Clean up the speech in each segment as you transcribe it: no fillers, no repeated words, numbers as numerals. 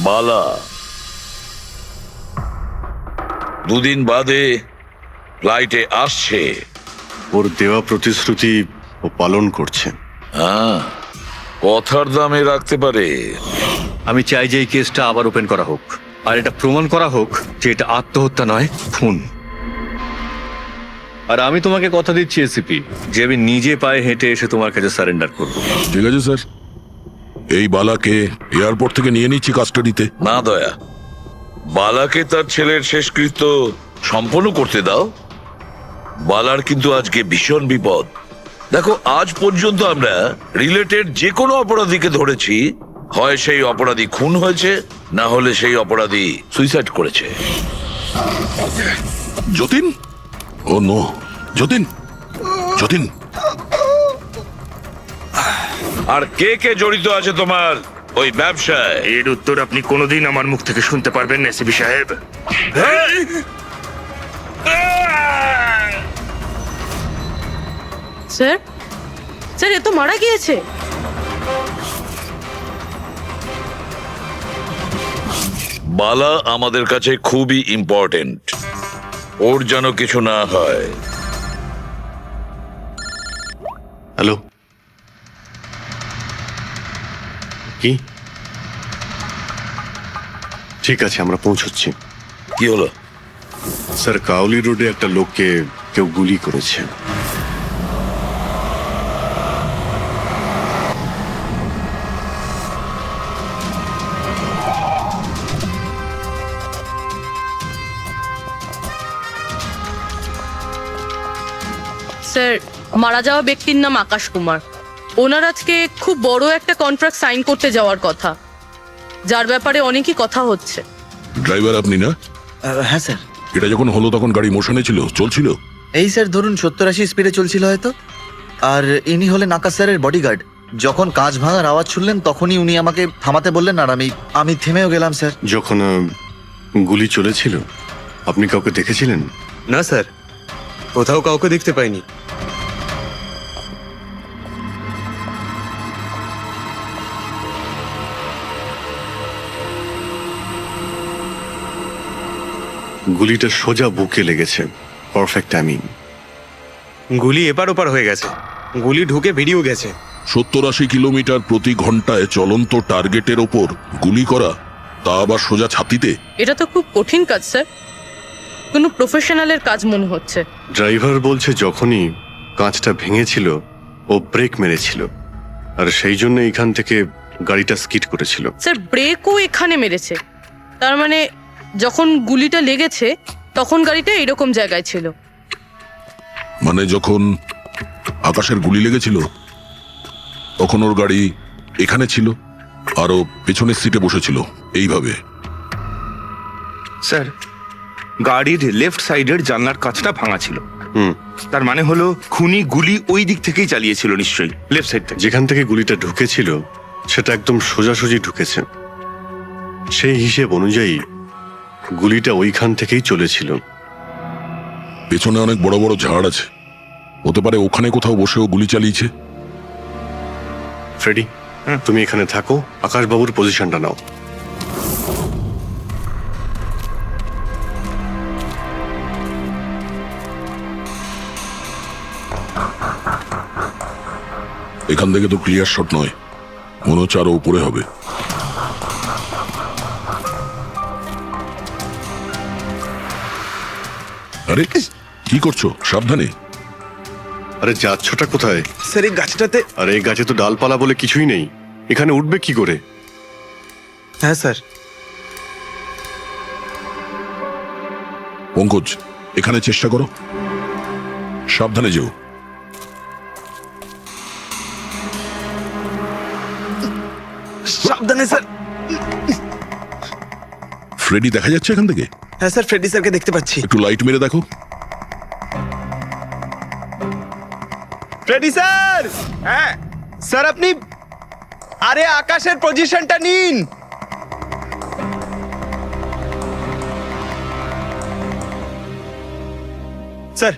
বালা দুদিন বাদে ফ্লাইটে আসছে। ওর দেওয়া প্রতিশ্রুতি ও পালন করছে। হ্যাঁ, কথার দামে রাখতে পারে। আমি চাই যে এই কেসটা আবার ওপেন করা হোক, আর এটা প্রমাণ করা হোক যে এটা আত্মহত্যা নয়, খুন। আর আমি তোমাকে কথা দিচ্ছি এসিপি, যে আমি নিজে পায়ে হেঁটে এসে তোমার কাছে সারেন্ডার করবো। ঠিক আছে স্যার, এই বালাকে এয়ারপোর্ট থেকে নিয়ে নিচ্ছি কাস্টাডিতে। না দয়া, বালাকে তার ছেলের শেষকৃত্য সম্পন্ন করতে দাও। বালার কিন্তু আজকে ভীষণ বিপদ। দেখো, আজ পর্যন্ত আমরা রিলেটেড যে কোনো অপরাধীকে ধরেছি, হয় সেই অপরাধী খুন হয়েছে, না হলে সেই অপরাধী সুইসাইড করেছে। যতীন, ও নো, যতীন, যতীন। আর কে কে জড়িত আছে তোমার ওই ব্যবসায়? এর উত্তর আপনি কোনোদিন আমার মুখ থেকে শুনতে পারবেন না এসিপি সাহেব। স্যার, স্যার, এ তো মারা গিয়েছে। বালা আমাদের কাছে খুবই ইম্পর্টেন্ট, ওর যেন কিছু না হয়। হ্যালো, কি? ঠিক আছে, আমরা পৌঁছচ্ছি। কি হলো? স্যার, কাউলি রোডে একটা লোককে কেউ গুলি করেছে। স্যার, মারা যাওয়া ব্যক্তির নাম আকাশ কুমার। ওনার আজকে খুব বড় একটা কন্ট্রাক্ট সাইন করতে যাওয়ার কথা, যার ব্যাপারে অনেকই কথা হচ্ছে। ড্রাইভার আপনি না? হ্যাঁ স্যার। এটা যখন হলো তখন গাড়ি মোশনে ছিল, চলছিল? এই স্যার ধরুন 70-80 স্পিডে চলছিল হয়তো। আর ইনি হলেন আকাশ স্যারের বডিগার্ড। যখন কাঁচ ভাঙার আওয়াজ শুনলেন তখনই উনি আমাকে থামাতে বললেন, আর আমি থেমেও গেলাম স্যার। যখন গুলি চলেছিল আপনি কাউকে দেখেছিলেন? না স্যার, কোথাও কাউকে দেখতে পাইনি। গুলিটা সোজা বুকে লেগেছে। Perfect timing. গুলি এপার ওপার হয়ে গেছে, গুলি ঢুকে বেরিয়েও গেছে। 70-80 কিলোমিটার প্রতি ঘন্টায় চলন্ত টার্গেটের ওপর গুলি করা, তা আবার সোজা ছাতিতে। এটা তো খুব কঠিন কাজ স্যার, কোনো প্রফেশনালের কাজ মনে হচ্ছে। ড্রাইভার বলছে যখনই কাঁচটা ভেঙেছিল ও ব্রেক মেরেছিল, আর সেই জন্য এখান থেকে গাড়িটা স্কিড করেছিল। স্যার, ব্রেকও এখানে মেরেছে, তার মানে যখন গুলিটা লেগেছে তখন গাড়িটা এরকম জায়গায় ছিল। মানে যখন আকাশের গুলি লেগেছিল তখন ওর গাড়ি এখানে ছিল, আর ও পেছনের সিটে বসেছিল এইভাবে। স্যার, গাড়ির লেফট সাইডের জানলার কাঁচটা ভাঙা ছিল। তার মানে হলো খুনি গুলি ওই দিক থেকেই চালিয়েছিল, নিশ্চয়ই লেফট সাইড থেকে। যেখান থেকে গুলিটা ঢুকেছিল সেটা একদম সোজাসুজি ঢুকেছে। সেই হিসেব অনুযায়ী গুলিটা ওইখান থেকেই চলেছিল। পেছনে অনেক বড় বড় ঝাড় আছে, হতে পারে ওখানে কোথাও বসেও গুলি চালিয়েছে। ফ্রেডি, তুমি এখানে থাকো, আকাশবাবুর পজিশনটা নাও। এখান থেকে তো ক্লিয়ার শট নয়, মনে হচ্ছে আরো উপরে হবে। আরে কি করছো? সাবধানে। আরে যাচ্ছটা কোথায়? স্যার, এই গাছটাতে। আরে এই গাছে তো ডালপালা বলে কিছুই নেই, এখানে উঠবে কি করে? হ্যাঁ স্যার। পঙ্কজ, এখানে চেষ্টা করো, সাবধানে যেও। সাবধানে স্যার। ফ্রেডি দেখা যাচ্ছে এখান থেকে? হ্যাঁ স্যার, ফ্রেডি স্যারকে দেখতে পাচ্ছি। একটু লাইট মেরে দেখো। Freddie sir! হ্যাঁ স্যার, আপনি আরে আকাশের পজিশনটা নিন। Sir,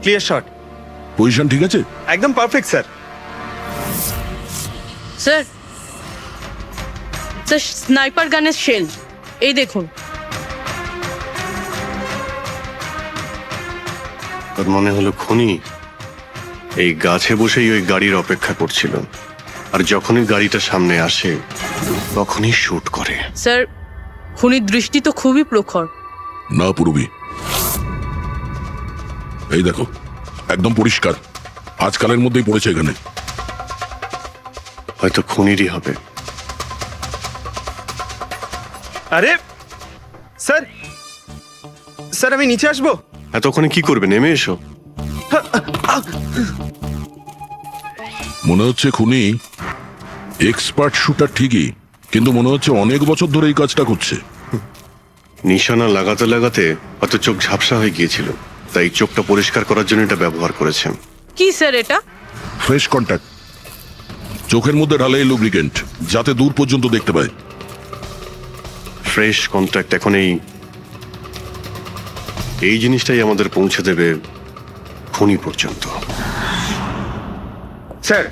clear shot. পজিশন ঠিক আছে? একদম perfect sir. Sir, sir sniper গানের শেল এই দেখুন। তার মনে হলো খুনি এই গাছে বসেই ওই গাড়ির অপেক্ষা করছিল, আর যখনই গাড়িটা সামনে আসে তখনই শুট করে। স্যার খুনির দৃষ্টি তো খুবই প্রখর। না পূর্বী, এই দেখো একদম পরিষ্কার, আজকালের মধ্যেই পড়েছে এখানে। হয়তো খুনিরই হবে। আরে স্যার, স্যার আমি নিচে আসবো? এতক্ষণে কি করবে, নেমে এসো। মনে হচ্ছে খুনি এক্সপার্ট শুটার ঠিকই, কিন্তু মনে হচ্ছে অনেক বছর ধরে এই কাজটা করছে। নিশানা লাগাতে লাগাতে হয়তো চোখ ঝাপসা হয়ে গিয়েছিল, তাই চোখটা পরিষ্কার করার জন্য এটা ব্যবহার করেছে। কি স্যার এটা? ফ্রেশ কন্ট্যাক্ট, চোখের মধ্যে ঢালে এই লুব্রিকেন্ট যাতে দূর পর্যন্ত দেখতে পায়। ফ্রেশ কন্ট্যাক্ট এখন এই জিনিসটাই আমাদের পৌঁছে দেবে খুনি পর্যন্ত। স্যার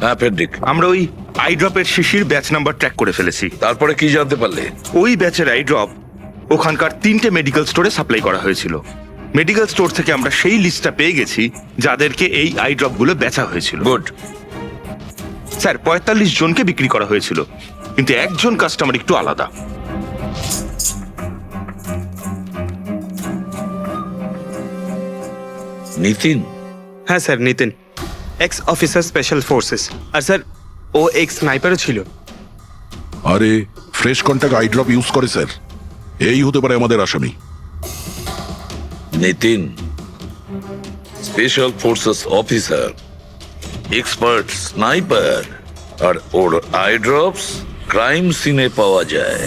হ্যাঁ পেন্ডিক, আমরা ওই আই ড্রপের শিশির ব্যাচ নাম্বার ট্র্যাক করে ফেলেছি। তারপরে কি জানতে পারলে? ওই ব্যাচের আই ড্রপ ওখানকার 3টে মেডিকেল স্টোরে সাপ্লাই করা হয়েছিল। মেডিকেল স্টোর থেকে আমরা সেই লিস্টটা পেয়ে গেছি যাদেরকে এই আই ড্রপ গুলো বেচা হয়েছিল। গুড। স্যার 45 জনকে বিক্রি করা হয়েছিল, কিন্তু একজন কাস্টমার একটু আলাদা। নিতিন? হ্যাঁ sir, Nitin, ex officer special forces. আর স্যার ও এক্স স্নাইপারও ছিল। আরে fresh contact eye drop use করে স্যার, এই হতে পারে আমাদের আসামি। Nitin special forces officer, expert sniper, আর ওর আই ড্রপস ক্রাইম সিনে পাওয়া যায়।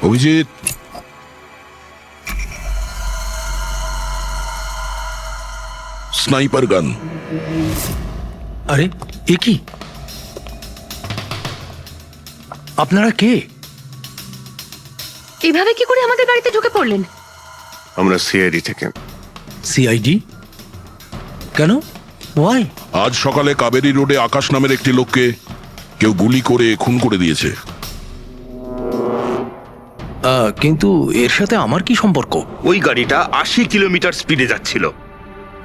অভিজিৎ, স্নাইপার গান। আরে এ কি? আপনারা কে? এভাবে কি করে আমাদের বাড়িতে ঢুকে পড়লেন? আমরা সিআইডি থেকে। সিআইডি? কেন? ওয়াই? আজ সকালে কাবেরী রোডে আকাশ নামের একটি লোককে কেউ গুলি করে খুন করে দিয়েছে। কিন্তু এর সাথে আমার কি সম্পর্ক? ওই গাড়িটা 80 কিলোমিটার স্পিডে যাচ্ছিল,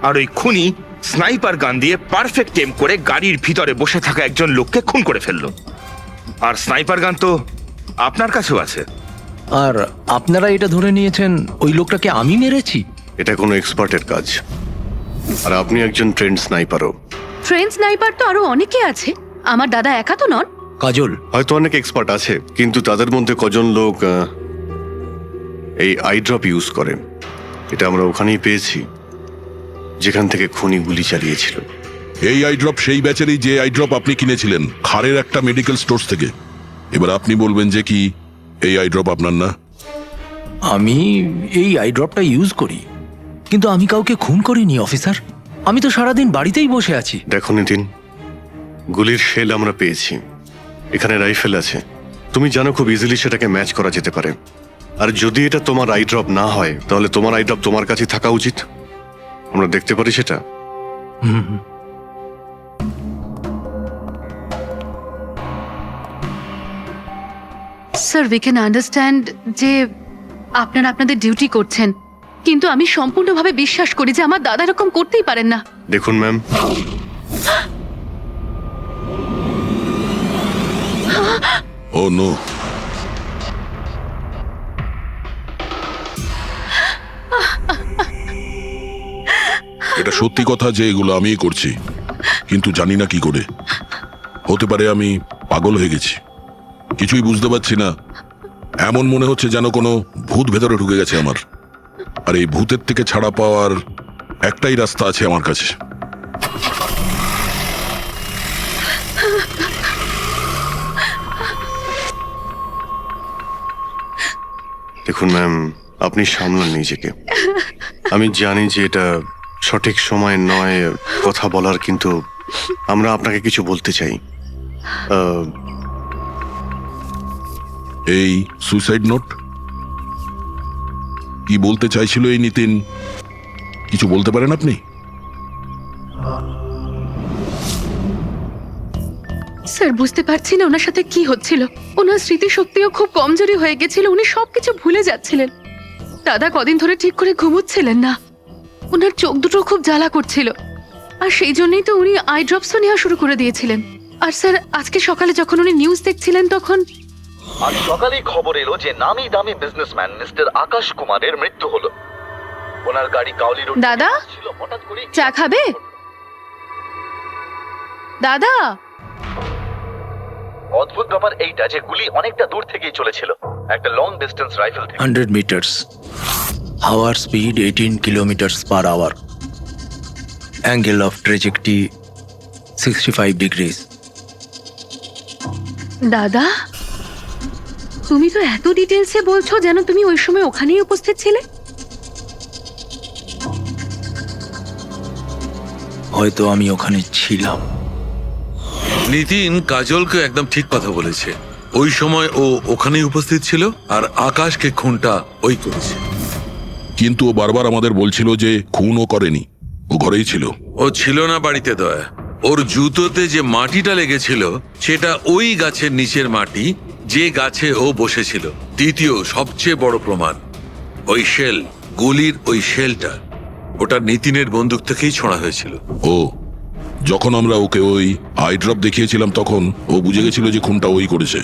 আর ওই খুনি স্নাইপার গান দিয়ে পারফেক্ট এম করে গাড়ির ভিতরে বসে থাকা একজন লোককে খুন করে ফেললো। আর স্নাইপার গান তো আপনার কাছেও আছে। আর আপনারা এটা ধরে নিয়েছেন ওই লোকটাকে আমি মেরেছি? এটা কোনো এক্সপার্টের কাজ, আর আপনি একজন ট্রেন্ড স্নাইপারও। ট্রেন স্নাইপার তো আরো অনেকে আছে, আমার দাদা একা তো নন। কাজল, হয়তো অনেক এক্সপার্ট আছে, কিন্তু তাদের মধ্যে কজন লোক এই আই ড্রপ ইউজ করে এটা আমরা ওখানেই পেয়েছি যেখান থেকে খুনি গুলি চালিয়েছিল। এই আই ড্রপ সেই ব্যাচেরই যে আই ড্রপ আপনি কিনেছিলেন খারের একটা মেডিকেল স্টোর থেকে। এবার আপনি বলবেন যে কি এই আই ড্রপ আপনার না? আমি এই আই ড্রপটা ইউজ করি, কিন্তু আমি কাউকে খুন করিনি অফিসার। আমি তো সারাদিন বাড়িতেই বসে আছি। দেখো নিতিন, গুলির শেল আমরা পেয়েছি, এখানে রাইফেল আছে। তুমি জানো খুব ইজিলি সেটাকে ম্যাচ করা যেতে পারে। আর যদি এটা তোমার আই ড্রপ না হয়, তাহলে তোমার আই ড্রপ তোমার কাছে থাকা উচিত। আমরা দেখতে পারি সেটা। স্যার উই ক্যান আন্ডারস্ট্যান্ড যে আপনারা আপনাদের ডিউটি করছেন, কিন্তু আমি সম্পূর্ণভাবে বিশ্বাস করি যে আমার দাদা এরকম করতেই পারেন না। দেখুন ম্যাম, ও নো, এটা সত্যি কথা যে এগুলো আমিই করছি, কিন্তু জানি না কি করে। হতে পারে আমি পাগল হয়ে গেছি, কিছুই বুঝতে পারছি না। এমন মনে হচ্ছে যেন কোনো ভূত ভেতরে ঢুকে গেছে আমার, আর এই ভূতের থেকে ছাড়া পাওয়ার একটাই রাস্তা আছে আমার কাছে। দেখুন ম্যাম, আপনি সামলান নিজেকে। আমি জানি যে এটা সঠিক সময় নয় কথা বলার, কিন্তু আমরা আপনাকে কিছু বলতে চাই। এই সুইসাইড নোট কি বলতে চাইছিল এই নিতিন? কিছু বলতে পারেন আপনি? স্যার বুঝতে পারছি না ওনার সাথে কি হচ্ছিল। ওনার স্মৃতিশক্তিও খুব কমজোরি হয়ে গেছিল, উনি সবকিছু ভুলে যাচ্ছিলেন। দাদা কদিন ধরে ঠিক করে ঘুমোচ্ছিলেন না, ওনার চোখ দুটো খুব জ্বালা করছিল, আর সেই জন্যই তো উনি আই ড্রপসও নেওয়া শুরু করে দিয়েছিলেন। আর স্যার আজকে সকালে যখন উনি নিউজ দেখছিলেন তখন আজ সকালেই খবর এলো যে নামি দামি বিজনেসম্যান মিস্টার আকাশ কুমারের মৃত্যু হলো। ওনার গাড়ি কাউলি রোড দাদা ছিল, হঠাৎ করে চা খাবে? দাদা অদ্ভুত ব্যাপার এইটা যে গুলি অনেকটা দূর থেকেই চলেছিল, একটা লং ডিস্টেন্স রাইফেল থেকে। 100 meters. Hour speed 18 kilometers per hour. Angle of trajectory 65 degrees. দাদা তুমি তো এত ডিটেলসে বলছো যেন তুমি ওই সময় ওখানেই উপস্থিত ছিলে। হয়তো আমি ওখানে ছিলাম। নিতিন কাজলকে একদম ঠিক কথা বলেছে। ওই সময় ও ওখানেই উপস্থিত ছিল, আর আকাশকে খুনটা ওই করেছে। কিন্তু ও বারবার আমাদের বলছিল যে খুনও করেনি, ও ঘরেই ছিল। ও ছিল না বাড়িতে দয়া। ওর জুতোতে যে মাটিটা লেগেছিল সেটা ওই গাছের নিচের মাটি যে গাছে ও বসেছিল। দ্বিতীয় সবচেয়ে বড় প্রমাণ, ওই শেল, গুলির ওই শেলটা ওটা নিতিনের বন্দুক থেকেই ছোঁড়া হয়েছিল। ও যখন আমরা ওকে ওই আই ড্রপ দেখিয়েছিলাম তখন ও বুঝে গেছিল যে খুনটা ওই করেছে,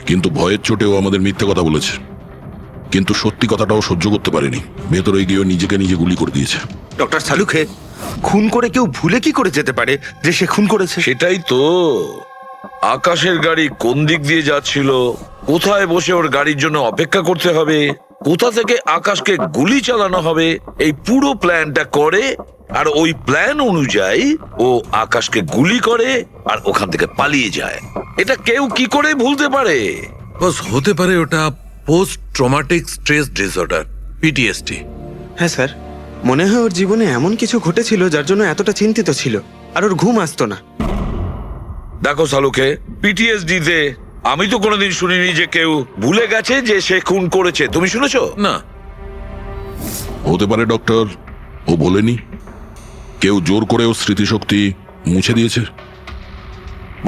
কিন্তু ভয়ের চোটে ও আমাদের মিথ্যে কথা বলেছে। কিন্তু সত্যি কথাটাও সহ্য করতে পারেনি, ভেতরে গিয়ে নিজেকে নিজে গুলি করে দিয়েছে। ডক্টর সালুখে, খুন করে কেউ ভুলে কি করে যেতে পারে যে সে খুন করেছে? সেটাই তো, আকাশের গাড়ি কোন দিক দিয়ে যাচ্ছিল, কোথায় বসে ওর গাড়ির জন্য অপেক্ষা করতে হবে, কোথা থেকে আকাশকে গুলি চালানো হবে, এই পুরো প্ল্যানটা করে, আর ওই প্ল্যান অনুযায়ী ও আকাশকে গুলি করে আর ওখান থেকে পালিয়ে যায়। এটা কেউ কি করে ভুলতে পারে? বস, হতে পারে ওটা post traumatic stress disorder, PTSD. হ্যাঁ স্যার, মনে হয় ওর জীবনে এমন কিছু ঘটেছিল যার জন্য এতটা চিন্তিত ছিল, আর ওর ঘুম আসতো না। দেখো সালুকে, পিটিএসডি তে আমি তো কোনোদিন শুনিনি যে কেউ ভুলে গেছে যে সে খুন করেছে। তুমি শুনেছো? না। হতে পারে ডক্টর, ও বলেনি, কেউ জোর করে ওর স্মৃতিশক্তি মুছে দিয়েছে।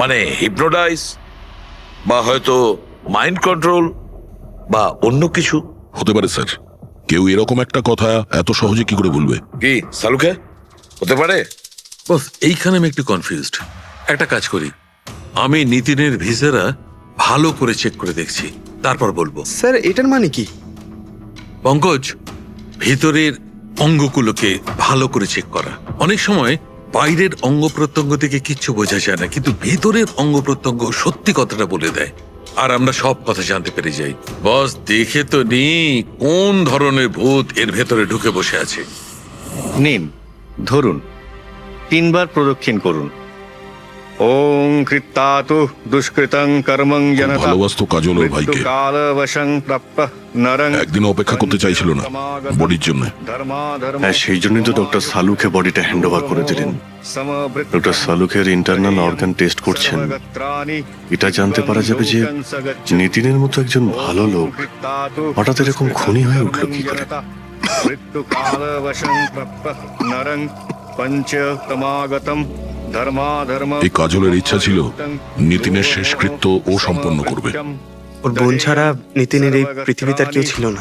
মানে হিপনোটাইজ, বা হয়তো মাইন্ড কন্ট্রোল, বা অন্য কিছু। হতে পারে স্যার, কেউ এরকম একটা কথা এত সহজে কি করে বলবে? কি সালুকে, হতে পারে? বস, এইখানে আমি একটু কনফিউজড। একটা কাজ করি, আমি নিতিনের ভিসারা ভালো করে চেক করে দেখছি, তারপর বলবো। স্যার এটার মানে কি? পঙ্কজ, ভিতরের অঙ্গগুলোকে ভালো করে চেক করা। অনেক সময় বাইরের অঙ্গ প্রত্যঙ্গ থেকে কিচ্ছু বোঝা যায় না, কিন্তু ভেতরের অঙ্গ প্রত্যঙ্গ সত্যি কথাটা বলে দেয়, আর আমরা সব কথা জানতে পেরে যাই। বস, দেখে তো নি কোন ধরনের ভূত এর ভেতরে ঢুকে বসে আছে। নিন, ধরুন, 3 বার প্রদক্ষিণ করুন। ওং কৃত্তাতু দুষ্কৃতং কর্মং জনতা ভালোবাসতো কাজল ওর ভাইকে। কালবশং প্রাপ্য নরং একদিন অপেক্ষা করতে চাইছিল না বডির জন্য। হ্যাঁ, সেই জন্যই তো ডক্টর সালুকে বডিটা হ্যান্ড ওভার করে দিলেন। ডক্টর সালুকের ইন্টারনাল অর্গান টেস্ট করছেন, এটা জানতে পারা যাবে যে নিতিনের মতো একজন ভালো লোক হঠাৎ এরকম খুনি হয়ে উঠল কি করে। এই কাজলের ইচ্ছা ছিল নিতিনের শেষকৃত্য ও সম্পন্ন করবে। ওর বোন ছাড়া নিতিনের এই পৃথিবীতে আর কেউ ছিল না।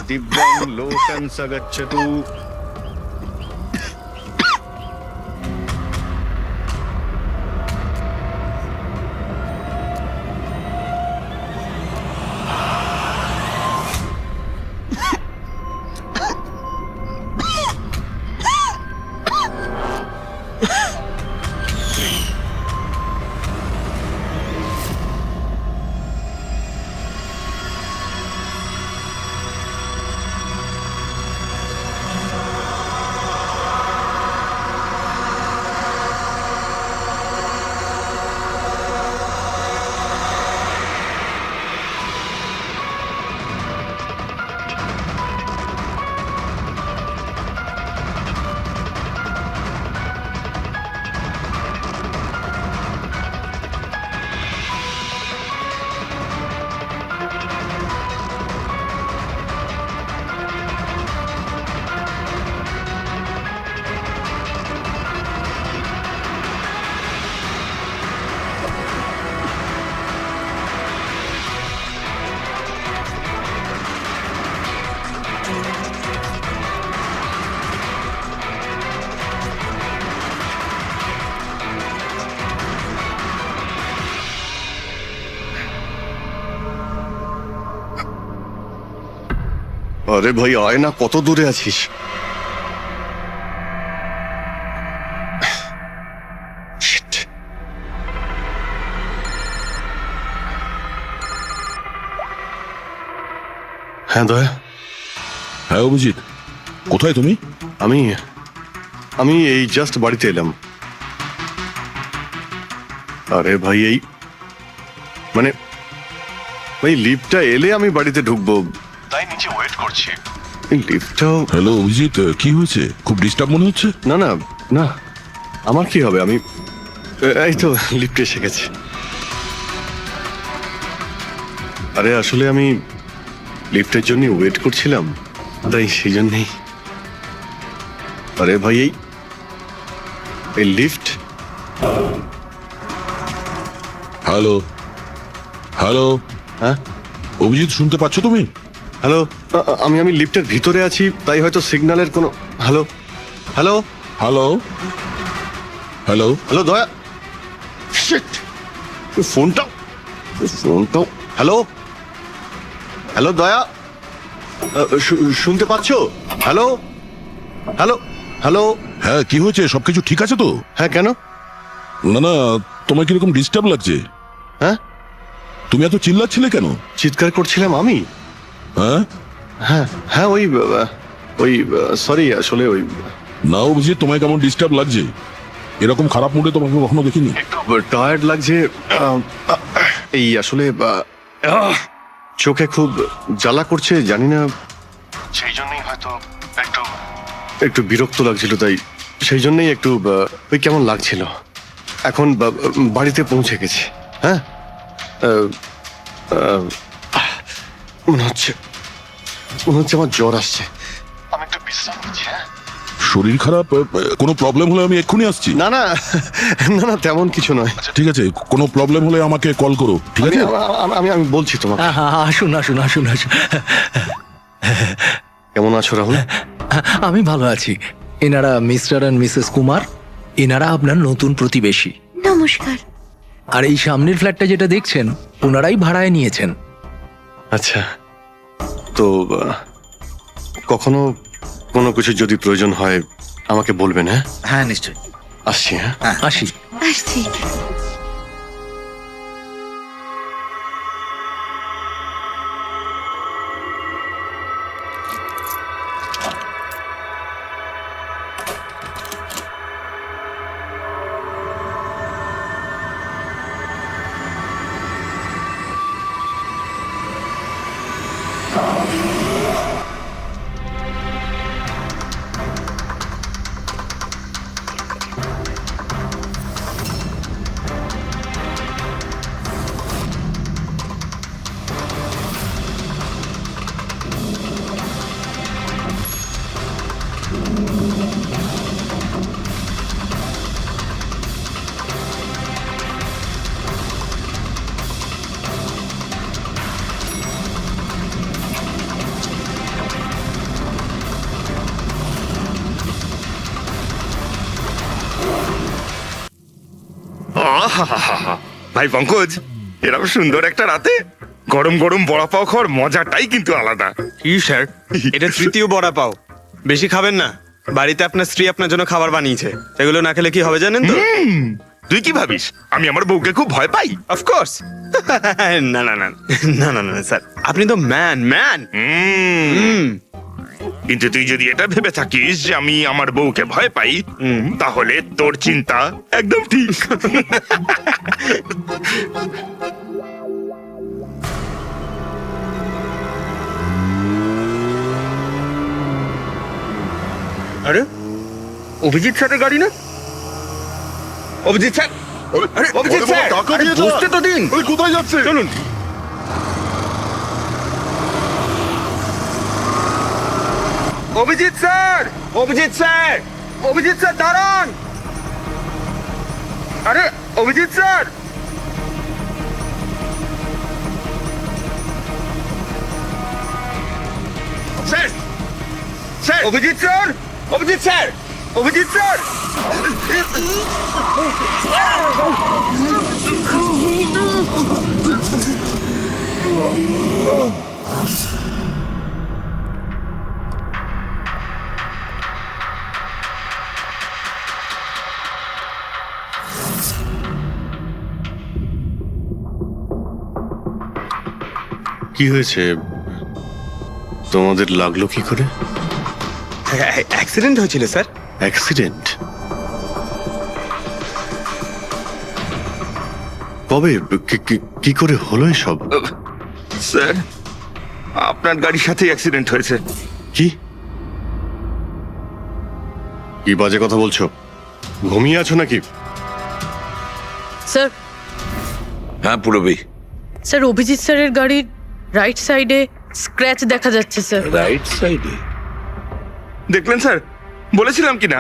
আরে ভাই আয় না, কত দূরে আছিস? Shit. হ্যাঁ দয়া, হ্যাঁ অভিজিৎ, কোথায় তুমি? আমি আমি এই জাস্ট বাড়িতে এলাম। আরে ভাই এই মানে ভাই লিফটটা এলে আমি বাড়িতে ঢুকবো, তাই নিচে ওয়েট করছি। এই লিফটটাও হ্যালো অভিজিৎ, কি হয়েছে? খুব ডিস্টার্ব মনে হচ্ছে। না না না, আমার কি হবে, আমি এই তো লিফটে এসে গেছে। আরে আসলে আমি লিফটের জন্য ওয়েট করছিলাম, তাই সেই জন্যেই। আরে ভাই এই লিফট। হ্যালো হ্যালো, হ্যাঁ অভিজিৎ শুনতে পাচ্ছ তুমি? হ্যালো, আমি লিফটের ভিতরে আছি, তাই হয়তো সিগন্যালের কোনো। Hello hello hello hello, hello দয়া, শিট, ফোনটাও হ্যালো হ্যালো দয়া, শুনতে পাচ্ছো? Hello hello hello. হ্যাঁ কি হয়েছে? সবকিছু ঠিক আছে তো? হ্যাঁ কেন? না না, তোমার কিরকম ডিস্টার্ব লাগছে? হ্যাঁ তুমি এত চিল্লাচ্ছিলে কেন? চিৎকার করছিলাম আমি? হ্যাঁ হ্যাঁ হ্যাঁ ওই সরি, আসলে ওই না অভিজিৎ, তোমায় কেমন ডিস্টার্ব লাগছে? এরকম খারাপ মুডে তোমাকে কখনো দেখিনি। টায়ার্ড লাগছে, এই আসলে চোখে খুব জ্বালা করছে, জানি না, সেই জন্যই হয়তো একটু বিরক্ত লাগছিল, তাই সেই জন্যই একটু ওই কেমন লাগছিল। এখন বাড়িতে পৌঁছে গেছে। হ্যাঁ মনে হচ্ছে আমার জ্বর আসছে, আমি একটু বিশ্রাম নিচ্ছি। হ্যাঁ শরীর খারাপ, কোনো প্রবলেম হলে আমি এক্ষুনি আসছি। না না না না, তেমন কিছু নয়। ঠিক আছে, কোনো প্রবলেম হলে আমাকে কল করো, ঠিক আছে? আমি আমি বলছি তোমাকে। আসুন আসুন আসুন আসুন। কেমন আছো রাহুল? আমি ভালো আছি। এনারা মিস্টার অ্যান্ড মিসেস কুমার, এনারা আপনার নতুন প্রতিবেশী। নমস্কার। আর এই সামনের ফ্ল্যাটটা যেটা দেখছেন, ওনারাই ভাড়ায় নিয়েছেন। আচ্ছা, তো কখনো কোনো কিছু যদি প্রয়োজন হয় আমাকে বলবেন। হ্যাঁ হ্যাঁ নিশ্চয়ই। আসছি। হ্যাঁ আসি। আসছি। আহাহাহা। ভাই পঙ্কজ, এরকম সুন্দর একটা রাতে গরম গরম বড়া পাও খাওয়ার মজাটাই কিন্তু আলাদা। কি স্যার, এটা তৃতীয় বড়া পাও, বেশি খাবেন না। বাড়িতে আপনার স্ত্রী আপনার জন্য খাবার বানিয়েছে, এগুলো না খেলে কি হবে জানেন তো? তুই কি ভাবিস আমি আমার বউকে খুব ভয় পাই? অফকোর্স। না না না না না না স্যার, আপনি তো ম্যান। কিন্তু তুই যদি এটা ভেবে থাকিস যে আমি আমার বউকে ভয় পাই, তাহলে তোর চিন্তা একদম ঠিক। আরে অভিজিৎ স্যারের গাড়ি না? অভিজিৎ স্যার, আরে অভিজিৎ স্যার, আরে বসতে তো দিন। কোথায় যাচ্ছে? চলুন। Abhijit sir, Abhijit sir, Abhijit sir দাঁড়ান। আরে Abhijit sir, sir, sir, Abhijit sir, Abhijit sir, Abhijit sir. কি হয়েছে? তোমাদের লাগলো কি করে? অ্যাক্সিডেন্ট হয়েছিল স্যার। অ্যাক্সিডেন্ট? কবে? কি করে হলো এসব? স্যার, আপনার গাড়ির সাথে অ্যাক্সিডেন্ট হয়েছে। কি কি বাজে কথা বলছো? ঘুমিয়ে আছো নাকি? স্যার হ্যাঁ পুরবী। স্যার অভিজিৎ স্যারের গাড়ির রাইট সাইডে স্ক্র্যাচ দেখা যাচ্ছে স্যার। রাইট সাইডে? দেখলেন স্যার, বলেছিলাম কি না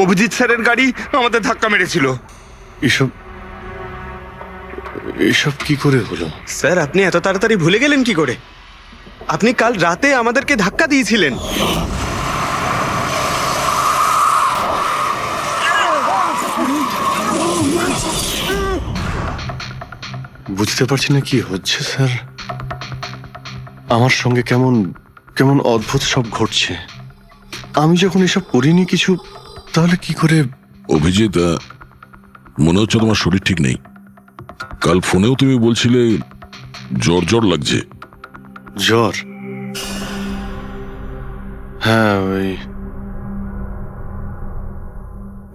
অভিজিৎ স্যারের গাড়ি আমাদের ধাক্কা মেরেছিল। এসব এসব কি করে হলো? স্যার আপনি এত তাড়াতাড়ি ভুলে গেলেন কি করে? আপনি কাল রাতে আমাদেরকে ধাক্কা দিয়েছিলেন। বুঝতে পারছি না কি হচ্ছে স্যার। আমার সঙ্গে কেমন কেমন অদ্ভুত সব ঘটছে। আমি যখন এসব করিনি কিছু, তাহলে কি করে? অভিজিৎ, মনে হচ্ছে তোমার শরীর ঠিক নেই। কাল ফোনেও তুমি বলছিলে জ্বর জ্বর লাগছে। জ্বর? হ্যাঁ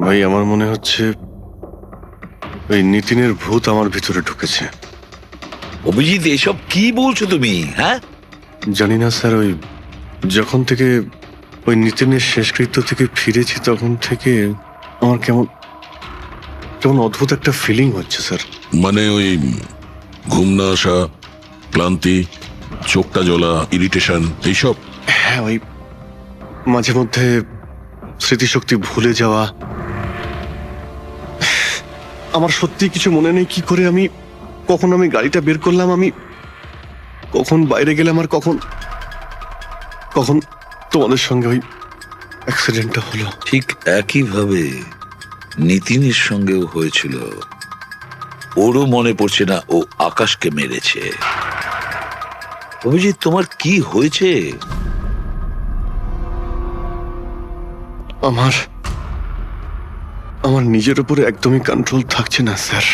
ভাই আমার মনে হচ্ছে ওই নিতিনের ভূত আমার ভিতরে ঢুকেছে। অভিজিৎ, এসব কি বলছো তুমি? হ্যাঁ, জানি না স্যার, ওই যখন থেকে ওই নিতিনের শেষকৃত্য থেকে ফিরেছি তখন থেকে আমার কেমন কেমন অদ্ভুত একটা ফিলিং হচ্ছে স্যার। মানে ওই ঘুম না আসা, ক্লান্তি, চোখটা জ্বলা, ইরিটেশন, এইসব? হ্যাঁ, ওই মাঝে মধ্যে স্মৃতিশক্তি ভুলে যাওয়া। আমার সত্যি কিছু মনে নেই কি করে আমি কখন আমি গাড়িটা বের করলাম, আমি কখন বাইরে গেলাম, আর কখন কখন তোমাদের সঙ্গে ওই অ্যাক্সিডেন্টটা হলো। ঠিক একইভাবে নিতিনের সঙ্গেও হয়েছিল। ওরও মনে পড়ছে না ও আকাশকে মেরেছে। অভিজিৎ, তোমার কি হয়েছে? আমার নিজের উপরে একদমই কন্ট্রোল থাকছে না স্যার।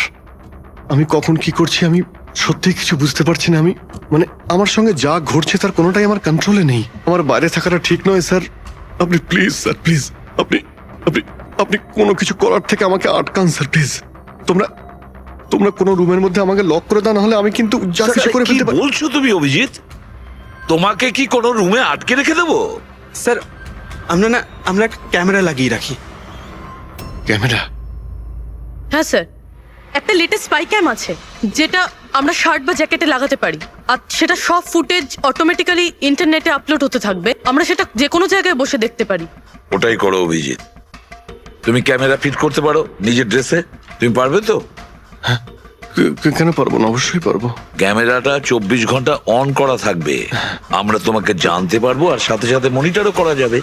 আমি কখন কি করছি আমি সত্যি কিছু বুঝতে পারছি না। আমি মানে আমার সঙ্গে যা ঘটছে তার কোনোটাই আমার কন্ট্রোলে নেই। আমার বাইরে থাকাটা ঠিক নয় স্যার। আপনি প্লিজ স্যার, প্লিজ আপনি আপনি আপনি কোনো কিছু করার থেকে আমাকে আটকান স্যার, প্লিজ। তোমরা তোমরা কোনো রুমের মধ্যে আমাকে লক করে দাও, না হলে আমি কিন্তু যা কিছু করে কি ফেলতে পারি। বলছো তুমি অভিজিৎ? তোমাকে কি কোনো রুমে আটকে রেখে দেবো? স্যার আমরা একটা ক্যামেরা লাগিয়ে রাখি। ক্যামেরা? হ্যাঁ স্যার, একটা লেটেস্ট স্পাই ক্যাম আছে যেটা আমরা শার্ট বা জ্যাকেটে লাগাতে পারি, আর সেটা সব ফুটেজ অটোমেটিক্যালি ইন্টারনেটে আপলোড হতে থাকবে। আমরা সেটা যে কোনো জায়গায় বসে দেখতে পারি। ওটাই করো অভিজিৎ। তুমি ক্যামেরা ফিট করতে পারো নিজের ড্রেসে? তুমি পারবে তো? কেন পারবো না? অবশ্যই পারবো। ক্যামেরাটা 24 ঘন্টা অন করা থাকবে। আমরা তোমাকে জানতে পারবো, আর সাথে সাথে মনিটরও করা যাবে।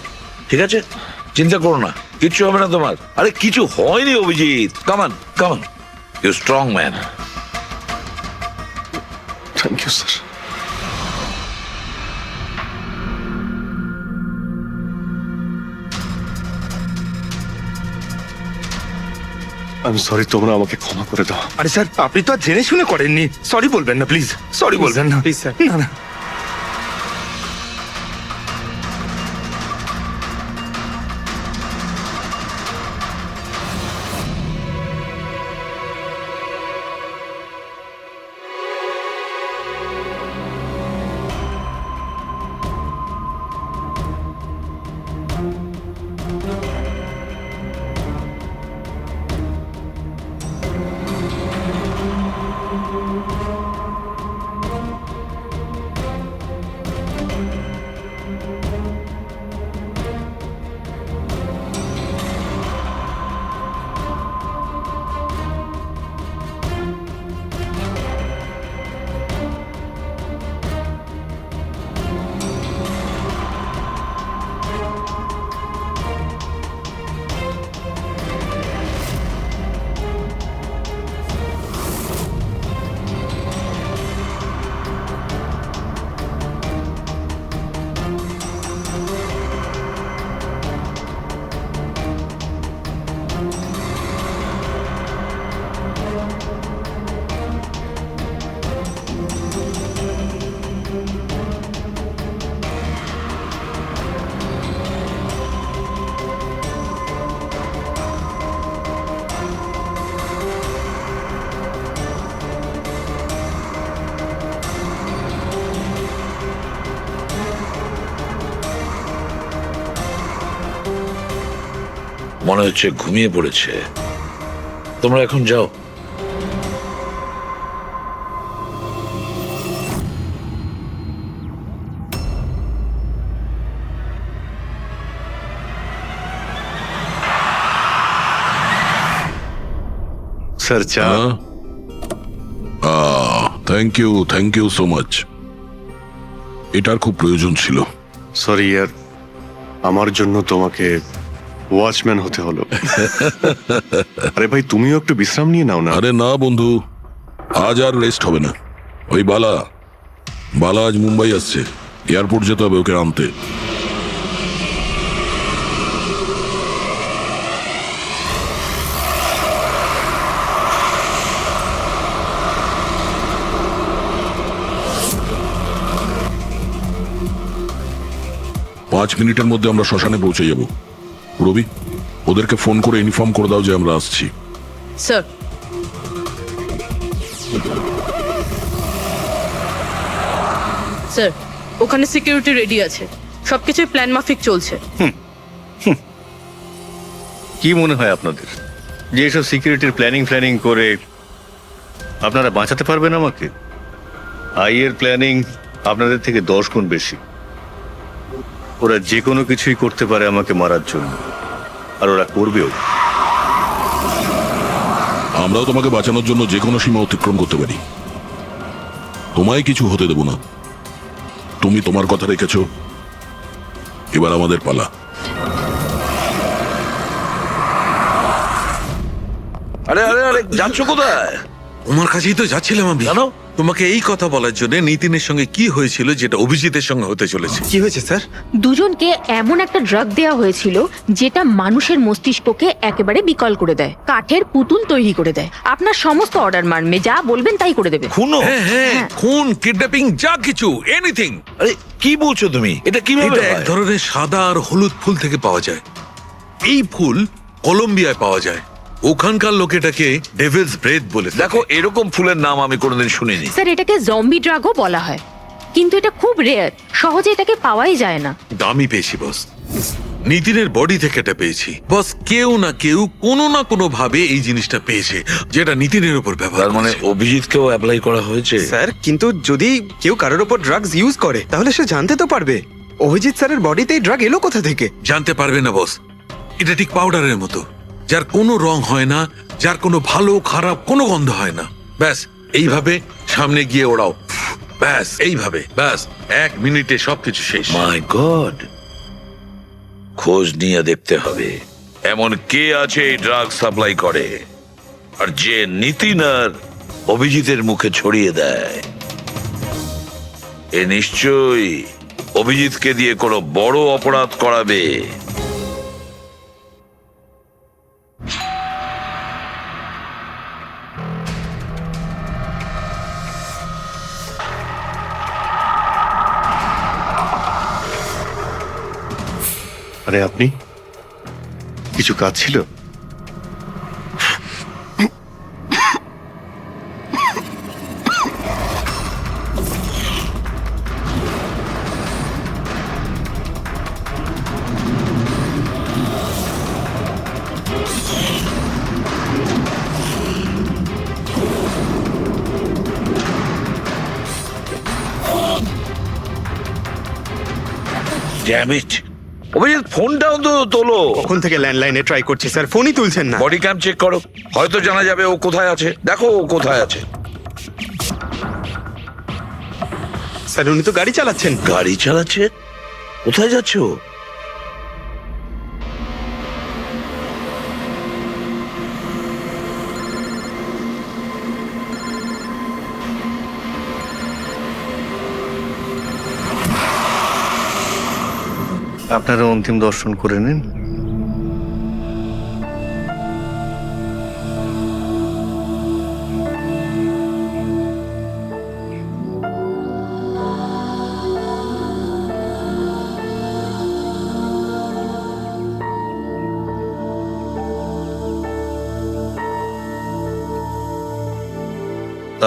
ঠিক আছে, চিন্তা করো না, কিচ্ছু হবে না তোমার। আরে কিছু হয়নি Abhijit. Come on come on, you strong man. Thank you sir. আমি সরি, তোমরা আমাকে ক্ষমা করে দাও। আরে স্যার, আপনি তো আর জেনে শুনে করেননি। সরি বলবেন না প্লিজ, সরি বলবেন না প্লিজ স্যার। না না। মনে হচ্ছে ঘুমিয়ে পড়েছে। তোমরা এখন যাও। স্যার চা। Thank you so much. এটার খুব প্রয়োজন ছিল। সরি ইয়ার, আমার জন্য তোমাকে ওয়াচম্যান হতে হলো। আরে ভাই, তুমিও একটু বিশ্রাম নিয়ে নাও না। আরে না বন্ধু, আজ আর রেস্ট হবে না। ওই বালা আজ মুম্বাই আসছে, এয়ারপোর্ট যেতে হবে ওকে আনতে। পাঁচ মিনিটের মধ্যে আমরা শ্মশানে পৌঁছে যাব। রবি, ওদেরকে ফোন করে ইনফর্ম করে দাও যে আমরা আসছি। স্যার, স্যার ওখানে সিকিউরিটি রেডি আছে, সবকিছু প্ল্যান মাফিক চলছে। কি মনে হয় আপনাদের যে এসব সিকিউরিটির প্ল্যানিং করে আপনারা বাঁচাতে পারবেন আমাকে? এর প্ল্যানিং আপনাদের থেকে 10 গুণ বেশি। ওরা যে কোনো কিছুই করতে পারে আমাকে মারার জন্য, আর ওরা করবেও। আমরাও তোমাকে বাঁচানোর জন্য যে কোনো সীমা অতিক্রম করতে পারি। তোমায় কিছু হতে দেব না। তুমি তোমার কথা রেখেছ, এবার আমাদের পালা। আরে আরে আরে, যাচ্ছ কোথায়? তোমার কাছেই তো যাচ্ছিলাম আমি। জানো, তোমাকে এই কথা বলার জন্য নিতিনের সঙ্গে কি হয়েছিল যেটা অভিজিতের সঙ্গে হতে চলেছে। কি হয়েছে স্যার? দুজনকে এমন একটা ড্রাগ দেওয়া হয়েছিল যেটা মানুষের মস্তিষ্ককে একেবারে বিকল করে দেয়, কাঠের পুতুল তৈরি করে দেয়। আপনার সমস্ত অর্ডার মানবে, যা বলবেন তাই করে দেবে। খুনো? হ্যাঁ, খুন, কিডন্যাপিং, যা কিছু, এনিথিং। আরে কি বলছো তুমি? এটা কিভাবে এটা এক হয়? ধরনের সাদা আর হলুদ ফুল থেকে পাওয়া যায়। এই ফুল কলম্বিয়ায় পাওয়া যায়। ওখানকার লোক এটাকে ডেভিলস ব্রেথ বলে থাকে। দেখো, এরকম ফুলের নাম আমি কোনোদিন শুনিনি। স্যার, এটাকে জম্বি ড্রাগও বলা হয়, কিন্তু এটা খুব রেয়ার, সহজে এটাকে পাওয়াই যায় না। দামি পেয়েছি বস, নিতিনের বডি থেকে এটা পেয়েছি বস। কেউ না কেউ কোনো না কোনো ভাবে এই জিনিসটা পেয়েছে যেটা নিতিনের উপর ব্যবহার তার মানে করেছে। অভিজিৎকেও অ্যাপ্লাই করা হয়েছে? স্যার, কিন্তু যদি কেউ কারোর ওপর ড্রাগস ইউজ করে তাহলে সে জানতে তো পারবে অভিজিৎ স্যারের বডিতে এই ড্রাগ এলো কোথা থেকে। জানতে পারবে না বস। এটা ঠিক পাউডারের মতো, যার কোনো রং হয় না, যার কোনো ভালো খারাপ কোনো গন্ধ হয় না। ব্যাস এইভাবে সামনে গিয়ে ওড়াও, ব্যাস এইভাবে, ব্যাস 1 মিনিটে সবকিছু শেষ। মাই গড, খোঁজ নিয়ে দেখতে হবে এমন কে আছে এই ড্রাগ সাপ্লাই করে, আর যে নিতিন আর অভিজিতের মুখে ছড়িয়ে দেয়। এ নিশ্চয়ই অভিজিৎকে দিয়ে কোনো বড় অপরাধ করাবে। আরে আপনি, কিছু কাজ ছিল? ড্যাম ইট, অভিজিৎ ফোনটাও তো তোলো। কখন থেকে ল্যান্ডলাইনে ট্রাই করছি স্যার, ফোনই তুলছেন না। বডি ক্যাম চেক করো, হয়তো জানা যাবে ও কোথায় আছে। দেখো ও কোথায় আছে। স্যার, উনি তো গাড়ি চালাচ্ছেন। গাড়ি চালাচ্ছে? কোথায় যাচ্ছ? আপনারা অন্তিম দর্শন করে নিন।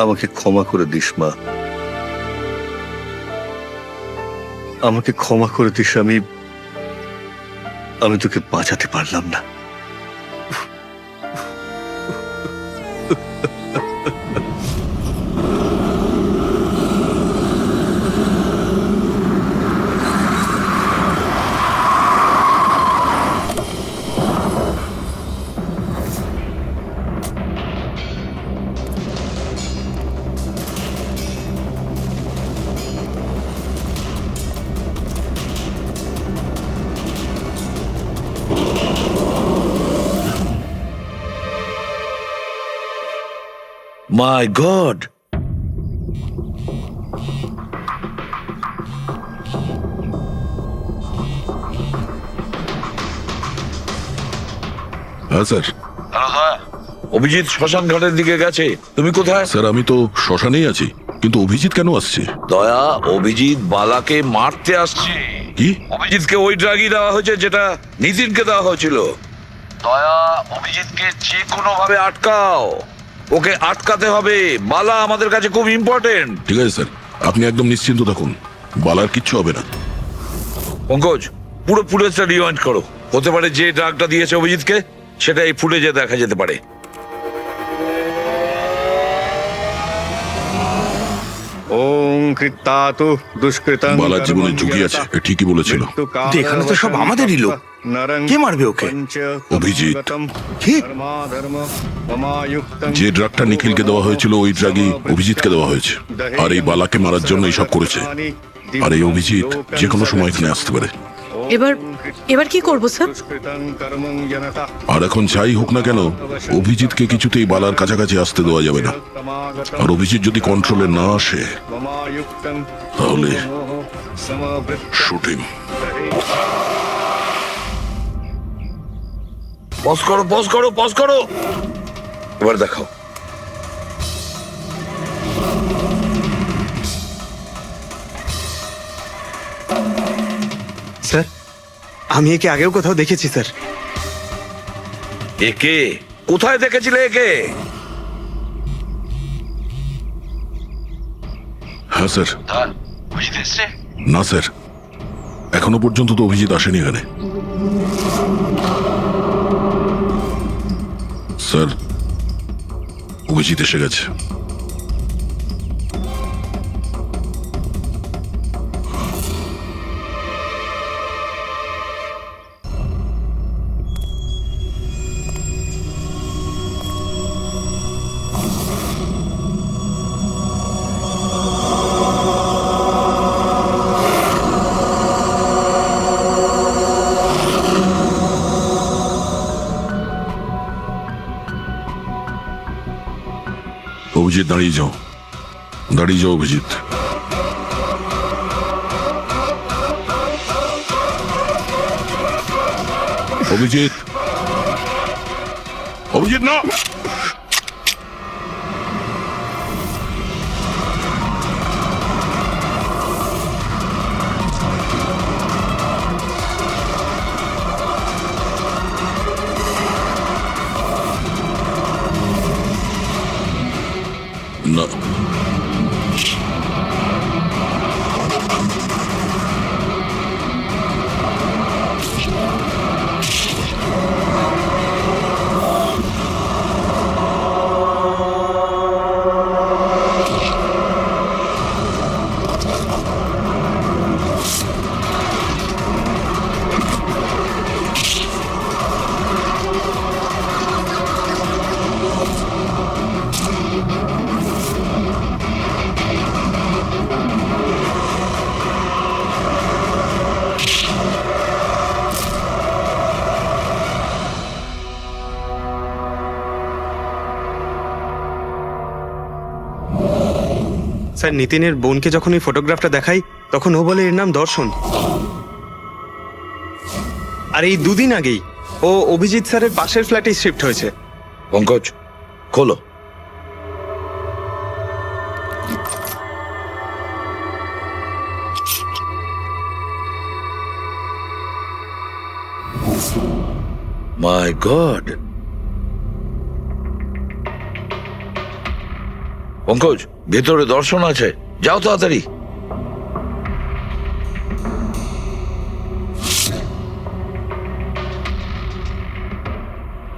আমাকে ক্ষমা করে দিস মা, আমাকে ক্ষমা করে দিস। আমি তোকে বাঁচাতে পারলাম না। মাই গড, হ্যাঁ স্যার। অভিজিৎ শ্মশান ঘাটের দিকে গেছে। তুমি কোথায়? স্যার আমি তো শ্মশানেই আছি, কিন্তু অভিজিৎ কেন আসছে? দয়া, অভিজিৎ বালাকে মারতে আসছে। কি? অভিজিৎকে ওই ড্রাগই দেওয়া হয়েছে যেটা নিতিনকে দেওয়া হয়েছিল। দয়া, অভিজিৎকে যে কোনো ভাবে আটকাও, ওকে আটকাতে হবে। বালা আমাদের কাছে খুব ইম্পর্টেন্ট। ঠিক আছে স্যার, আপনি একদম নিশ্চিন্ত থাকুন, বালার কিচ্ছু হবে না। পঙ্কজ, পুরো ফুটেজটা রিওয়াইন্ড করো। হতে পারে যে ড্রাগটা দিয়েছে অভিজিৎকে সেটা এই ফুটেজে দেখা যেতে পারে। ওং কৃত্তাতু দুষ্কৃতং বালার জীবনে ঝুঁকি আছে, এ ঠিকই বলেছিল। এখানে তো সব আমাদেরই লোক। কে মারবে ওকে? অভিজিৎ। কি? যে ড্রাগটা নিখিলকে দেওয়া হয়েছিল ওই ড্রাগই অভিজিৎকে দেওয়া হয়েছে, আর এই বালাকে মারার জন্য এইসব করেছে। আর এই অভিজিৎ যে কোনো সময় এখানে আসতে পারে। এবার কি করবো স্যার? আর এখন যাই হোক না কেন, অভিজিৎকে কিছুতেই বালার কাছাকাছি আসতে দেওয়া যাবে না। আর অভিজিৎ যদি কন্ট্রোলে না আসে তাহলে শুটিং। পজ করো, পজ করো, পজ করো। এবার দেখাও। স্যার, আমি একে আগেও কোথাও দেখেছি স্যার। একে কোথায় দেখেছিলে একে? হ্যাঁ স্যার। না স্যার, এখনো পর্যন্ত তো অভিজিৎ আসেনি এখানে। স্যার, অভিজিৎ এসে গেছে। অভিজিৎ দাঁড়িয়ে যাও, দাঁড়িয়ে যাও অভিজিৎ। অভিজিৎ, অভিজিৎ না। না, স্যার, নিতিনের বোনকে যখন এই ফটোগ্রাফটা দেখাই তখন ও বলে এর নাম দর্শন। আর এই দুদিন আগেই ও অভিজিৎ স্যারের পাশের ফ্ল্যাটে শিফট হয়েছে। পঙ্কজ, খোলো। মাই গড, পঙ্কজ, ভেতরে দর্শন আছে, যাও তাড়াতাড়ি।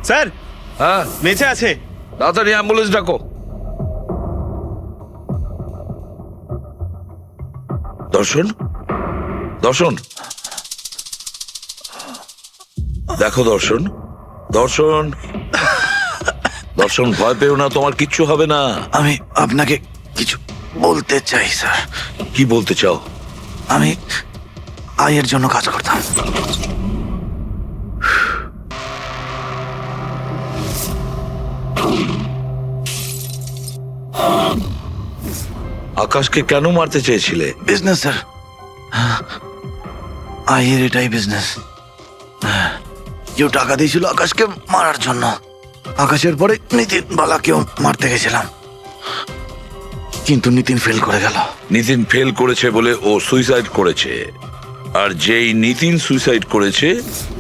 স্যার, হ্যাঁ, বেঁচে আছে। তাড়াতাড়ি অ্যাম্বুলেন্স ডাকো। দর্শন, দর্শন, দেখো দর্শন, দর্শন, দর্শন, ভয় পেও না, তোমার কিচ্ছু হবে না। আমি আপনাকে কিছু বলতে চাই স্যার। কি বলতে চাও? আমি আয়ের জন্য কাজ করতাম। আকাশকে কেন মারতে চেয়েছিলে? বিজনেস স্যার, আইয়ের এটাই বিজনেস। কেউ টাকা দিয়েছিল আকাশকে মারার জন্য। আকাশের পরে নিতিন বালাকেও মারতে গেছিলাম, কিন্তু নিতিন ফেল করে গেল। নিতিন ফেল করেছে বলে ও সুইসাইড করেছে, আর যেই নিতিন সুইসাইড করেছে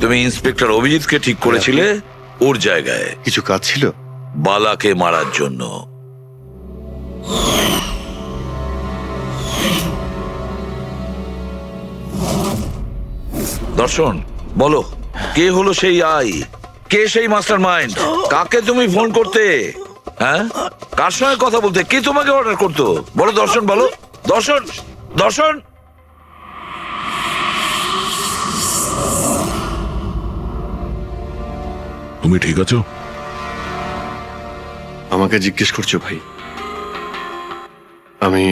তুমি ইন্সপেক্টর অভিজিৎকে ঠিক করেছিলে ওর জায়গায় কিছু কাজ ছিল? বালাকে মারার জন্য। দর্শন, বলো কে হলো সেই আই? কে সেই মাস্টার মাইন্ড? কাকে তুমি ফোন করতে? হ্যাঁ, কার সঙ্গে কথা বলতে? কে তোমাকে অর্ডার করতো? বলো দর্শন, বলো দর্শন। দর্শন, তুমি ঠিক আছো? আমাকে জিজ্ঞেস করছো ভাই? আমি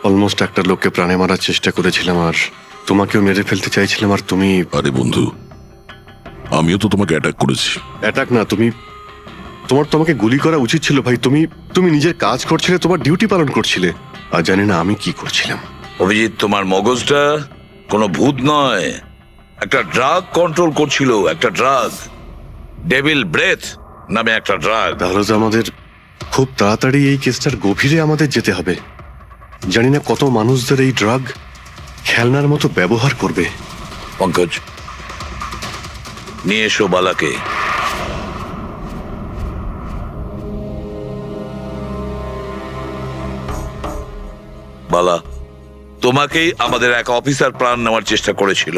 অলমোস্ট একটা লোককে প্রাণে মারার চেষ্টা করেছিলাম, আর তোমাকেও মেরে ফেলতে চাইছিলাম, আর তুমি... আরে বন্ধু, আমিও তো তোমাকে অ্যাটাক করেছি। অ্যাটাক না, তোমাকে গুলি করা উচিত ছিল ভাই। তুমি নিজের কাজ করছিলে, তোমার ডিউটি পালন করছিলে, আর জানি না আমি কি করছিলাম। অভিজিৎ, তোমার মগজটা কোনো ভূত নয়, একটা ড্রাগ কন্ট্রোল করছিল। একটা ড্রাগ, ডেভিল ব্রেথ নামে একটা ড্রাগ। তাহলে তো আমাদের খুব তাড়াতাড়ি এই কেসটার গভীরে আমাদের যেতে হবে। জানি না কত মানুষদের এই ড্রাগ খেলনার মতো ব্যবহার করবে। পঙ্কজ, নিয়ে এসো বালাকে। বালা, তোমাকেই আমাদের এক অফিসার প্রাণ নেওয়ার চেষ্টা করেছিল,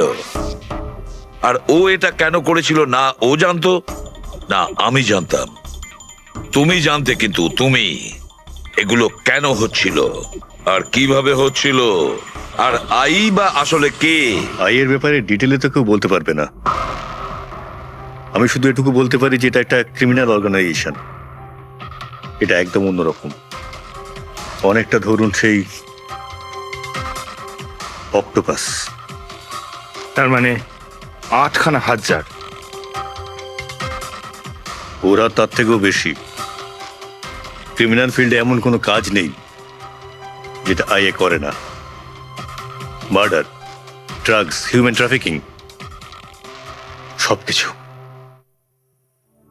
আর ও এটা কেন করেছিল না ও জানতো না আমি জানতাম। তুমি জানতে, কিন্তু তুমি এগুলো কেন হচ্ছিল আর কিভাবে হচ্ছিল, আর আই বা আসলে কে? আইয়ের ব্যাপারে ডিটেলে তো কেউ বলতে পারবে না। আমি শুধু এটুকু বলতে পারি যে এটা একটা ক্রিমিনাল অর্গানাইজেশন। এটা একদম অন্যরকম, অনেকটা ধরুন সেই অক্টোপাস। তার মানে 8খানা হাজার। ওরা তার থেকেও বেশি। ক্রিমিনাল ফিল্ডে এমন কোনো কাজ নেই যেটা আইএ করে না। মার্ডার, ড্রাগস, হিউম্যান ট্রাফিকিং, সবকিছু।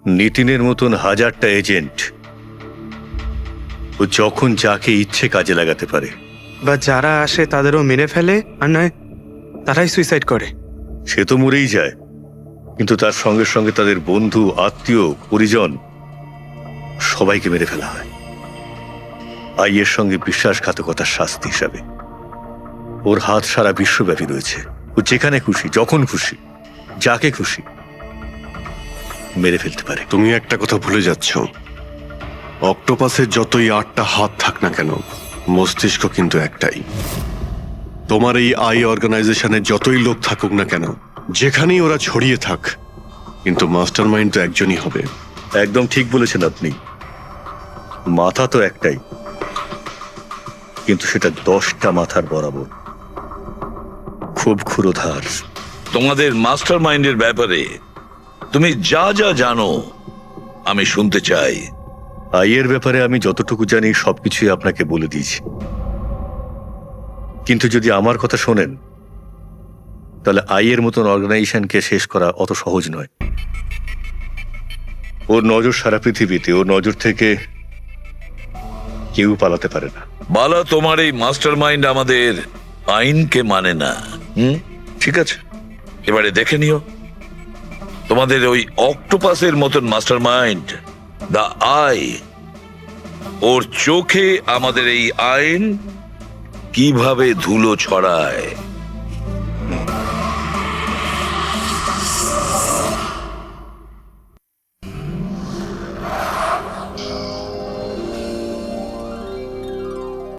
নিতিনের মতন হাজারটা এজেন্ট, ও যখন যাকে ইচ্ছে কাজে লাগাতে পারে। বা যারা আসে তাদেরও মেরে ফেলে, আর নয় তারাই সুইসাইড করে। সে তো মরেই যায়, কিন্তু তার সঙ্গে সঙ্গে তাদের বন্ধু, আত্মীয়, পরিজন সবাইকে মেরে ফেলা হয় আইয়ের সঙ্গে বিশ্বাসঘাতকতার শাস্তি হিসাবে। ওর হাত সারা বিশ্বব্যাপী রয়েছে। ও যেখানে খুশি, যখন খুশি, যাকে খুশি মেরে ফেলতে পারে। তুমি একটা কথা ভুলে যাচ্ছ, অক্টোপাসের যতই 8টা হাত থাক না কেন, মস্তিষ্ক কিন্তু একটাই। তোমার এই আই অর্গানাইজেশনে যতই লোক থাকুক না কেন, যেখানেই ওরা ছড়িয়ে থাক, কিন্তু মাস্টার মাইন্ড তো একজনই হবে। একদম ঠিক বলেছেন আপনি। মাথা তো একটাই, কিন্তু সেটা 10টা মাথার বরাবর, খুব ক্ষুরোধার। তোমাদের মাস্টার মাইন্ডের ব্যাপারে তুমি যা যা জানো আমি শুনতে চাই। আইয়ের ব্যাপারে আমি যতটুকু জানি সবকিছুই আপনাকে বলে দিয়েছি, কিন্তু যদি আমার কথা শোনেন তাহলে আইয়ের মতন অর্গানাইজেশনকে শেষ করা অত সহজ নয়। ওর নজর সারা পৃথিবীতে, ওর নজর থেকে কেউ পালাতে পারে না। বালা, তোমার এই মাস্টার মাইন্ড আমাদের আইনকে মানে না। ঠিক আছে, এবারে দেখে নিও তোমাদের ওই অক্টোপাসের মতন মাস্টার মাইন্ড, দা আই, ওর চোখে আমাদের এই আইন কিভাবে ধুলো ছড়ায়।